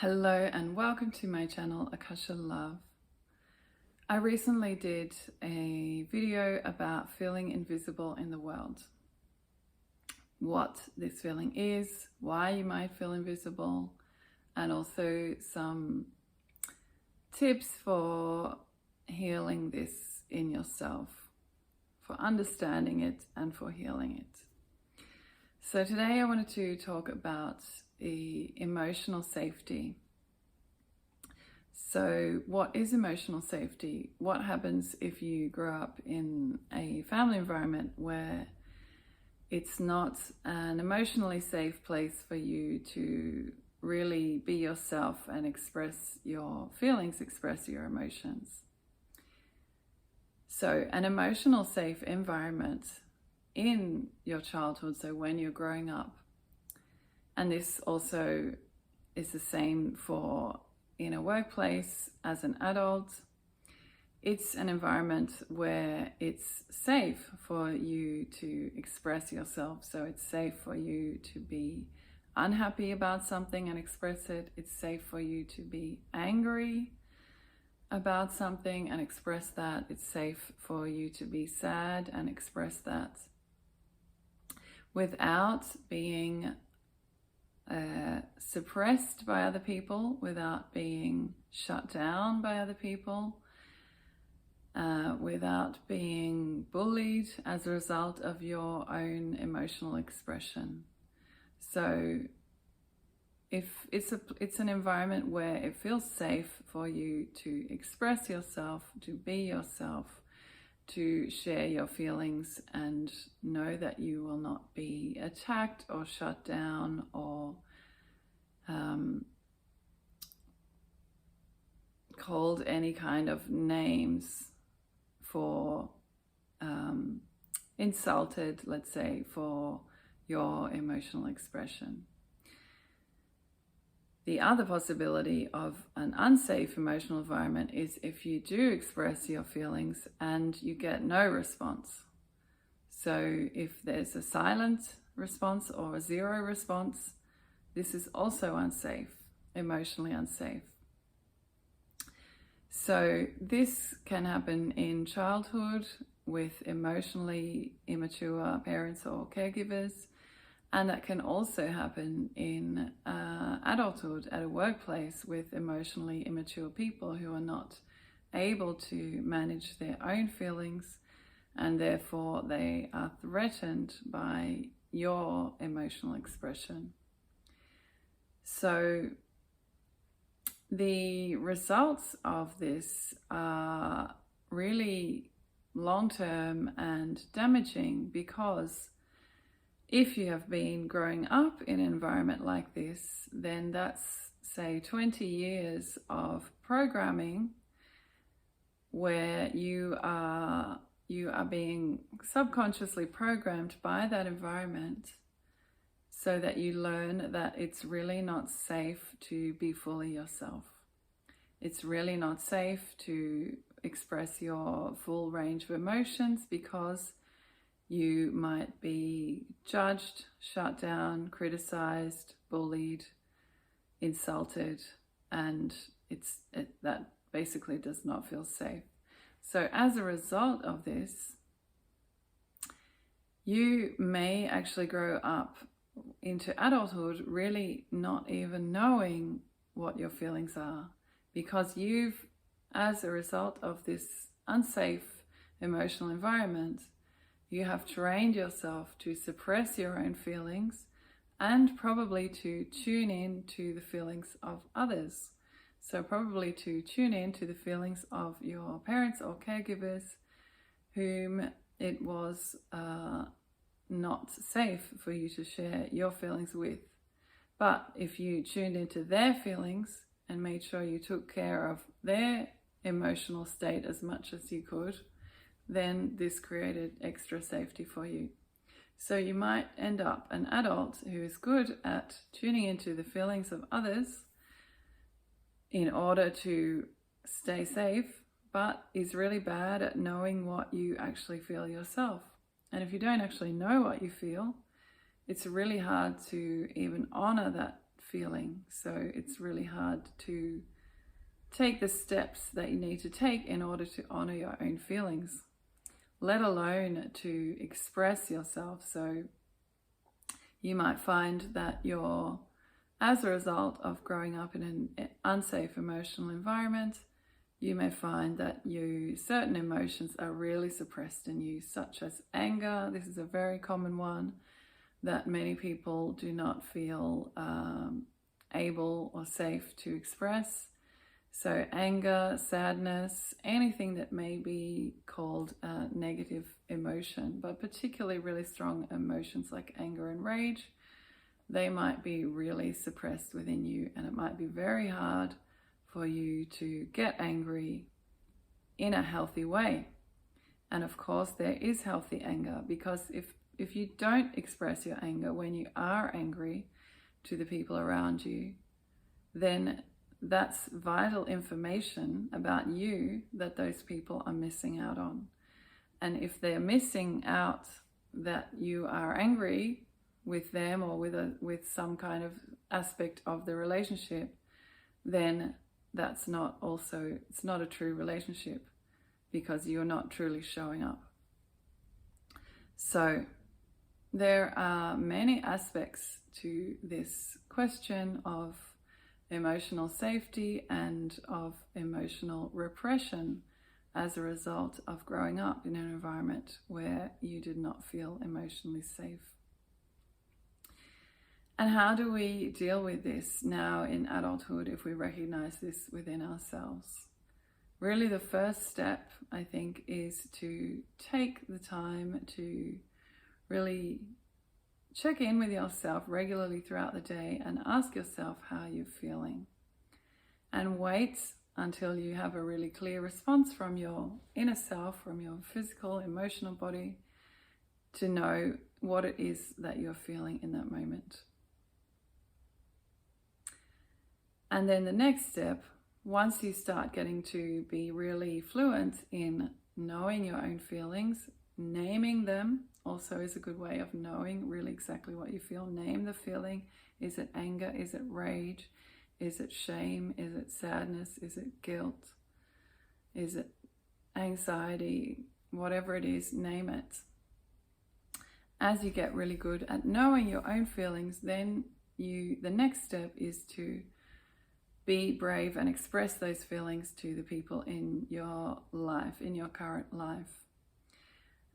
Hello and welcome to my channel Akasha Love. I recently did a video about feeling invisible in the world. What this feeling is, why you might feel invisible, and also some tips for healing this in yourself, for understanding it and for healing it. So today I wanted to talk about the emotional safety. So what is emotional safety? What happens if you grow up in a family environment where it's not an emotionally safe place for you to really be yourself and express your feelings, express your emotions? So an emotional safe environment in your childhood, so when you're growing up, and this also is the same for in a workplace as an adult. It's an environment where it's safe for you to express yourself. So it's safe for you to be unhappy about something and express it. It's safe for you to be angry about something and express that. It's safe for you to be sad and express that without being suppressed by other people, without being shut down by other people, without being bullied as a result of your own emotional expression. So if it's an environment where it feels safe for you to express yourself, to be yourself, to share your feelings and know that you will not be attacked or shut down or called any kind of names for insulted, let's say, for your emotional expression. The other possibility of an unsafe emotional environment is if you do express your feelings and you get no response. So if there's a silent response or a zero response, this is also unsafe, emotionally unsafe. So this can happen in childhood with emotionally immature parents or caregivers. And that can also happen in adulthood at a workplace with emotionally immature people who are not able to manage their own feelings, and therefore they are threatened by your emotional expression. So the results of this are really long-term and damaging, because if you have been growing up in an environment like this, then that's, say, 20 years of programming where you are being subconsciously programmed by that environment, so that you learn that it's really not safe to be fully yourself. It's really not safe to express your full range of emotions, because you might be judged, shut down, criticized, bullied, insulted, and that basically does not feel safe. So as a result of this, you may actually grow up into adulthood really not even knowing what your feelings are, because you've, as a result of this unsafe emotional environment, you have trained yourself to suppress your own feelings and probably to tune in to the feelings of others. So probably to tune in to the feelings of your parents or caregivers whom it was not safe for you to share your feelings with. But if you tuned into their feelings and made sure you took care of their emotional state as much as you could, then this created extra safety for you. So you might end up an adult who is good at tuning into the feelings of others in order to stay safe, but is really bad at knowing what you actually feel yourself. And if you don't actually know what you feel, it's really hard to even honor that feeling. So it's really hard to take the steps that you need to take in order to honor your own feelings, let alone to express yourself. So you might find that as a result of growing up in an unsafe emotional environment, you may find that certain emotions are really suppressed in you, such as anger. This is a very common one that many people do not feel able or safe to express. So anger, sadness, anything that may be called a negative emotion, but particularly really strong emotions like anger and rage, they might be really suppressed within you, and it might be very hard for you to get angry in a healthy way. And of course, there is healthy anger, because if you don't express your anger when you are angry to the people around you, then that's vital information about you that those people are missing out on. And if they're missing out that you are angry with them or with some kind of aspect of the relationship, then it's not a true relationship, because you're not truly showing up. So there are many aspects to this question of emotional safety and of emotional repression as a result of growing up in an environment where you did not feel emotionally safe. And how do we deal with this now in adulthood if we recognize this within ourselves? Really, the first step, I think, is to take the time to really check in with yourself regularly throughout the day and ask yourself how you're feeling. And wait until you have a really clear response from your inner self, from your physical, emotional body, to know what it is that you're feeling in that moment. And then the next step, once you start getting to be really fluent in knowing your own feelings, naming them also is a good way of knowing really exactly what you feel. Name the feeling. Is it anger? Is it rage? Is it shame? Is it sadness? Is it guilt? Is it anxiety? Whatever it is, name it. As you get really good at knowing your own feelings, then the next step is to be brave and express those feelings to the people in your life, in your current life.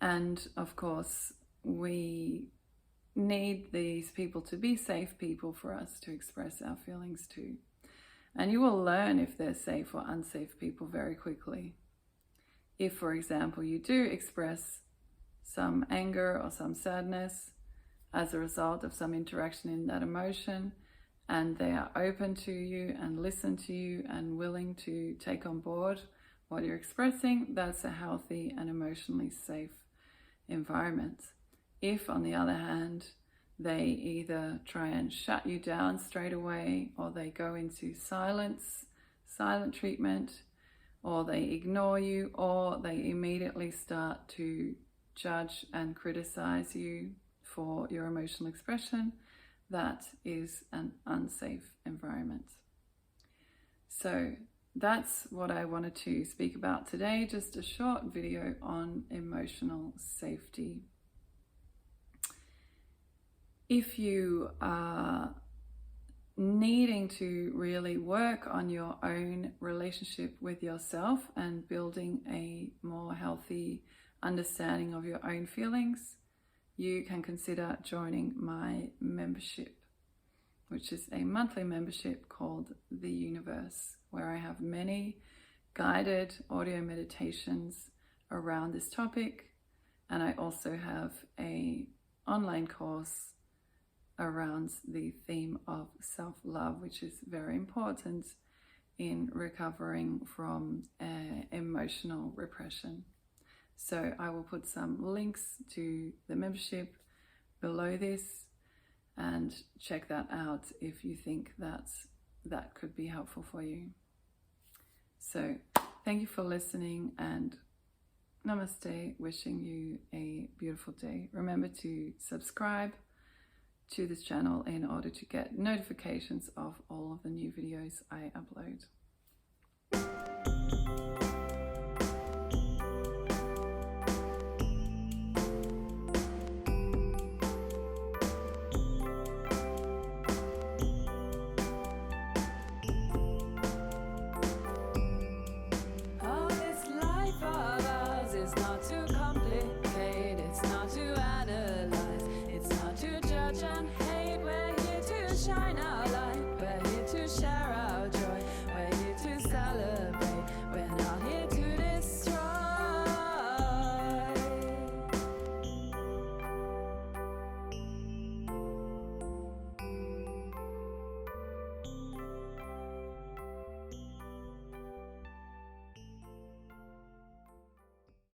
And of course, we need these people to be safe people for us to express our feelings to. And you will learn if they're safe or unsafe people very quickly. If, for example, you do express some anger or some sadness as a result of some interaction in that emotion, and they are open to you and listen to you and willing to take on board what you're expressing, that's a healthy and emotionally safe environment. If, on the other hand, they either try and shut you down straight away, or they go into silent treatment, or they ignore you, or they immediately start to judge and criticize you for your emotional expression, that is an unsafe environment. So that's what I wanted to speak about today, just a short video on emotional safety. If you are needing to really work on your own relationship with yourself and building a more healthy understanding of your own feelings, you can consider joining my membership, which is a monthly membership called the Youniverse, where I have many guided audio meditations around this topic. And I also have an online course around the theme of self-love, which is very important in recovering from emotional repression. So I will put some links to the membership below this, and check that out if you think that could be helpful for you. So thank you for listening, and namaste, wishing you a beautiful day. Remember to subscribe, to this channel in order to get notifications of all of the new videos I upload. Shine our light.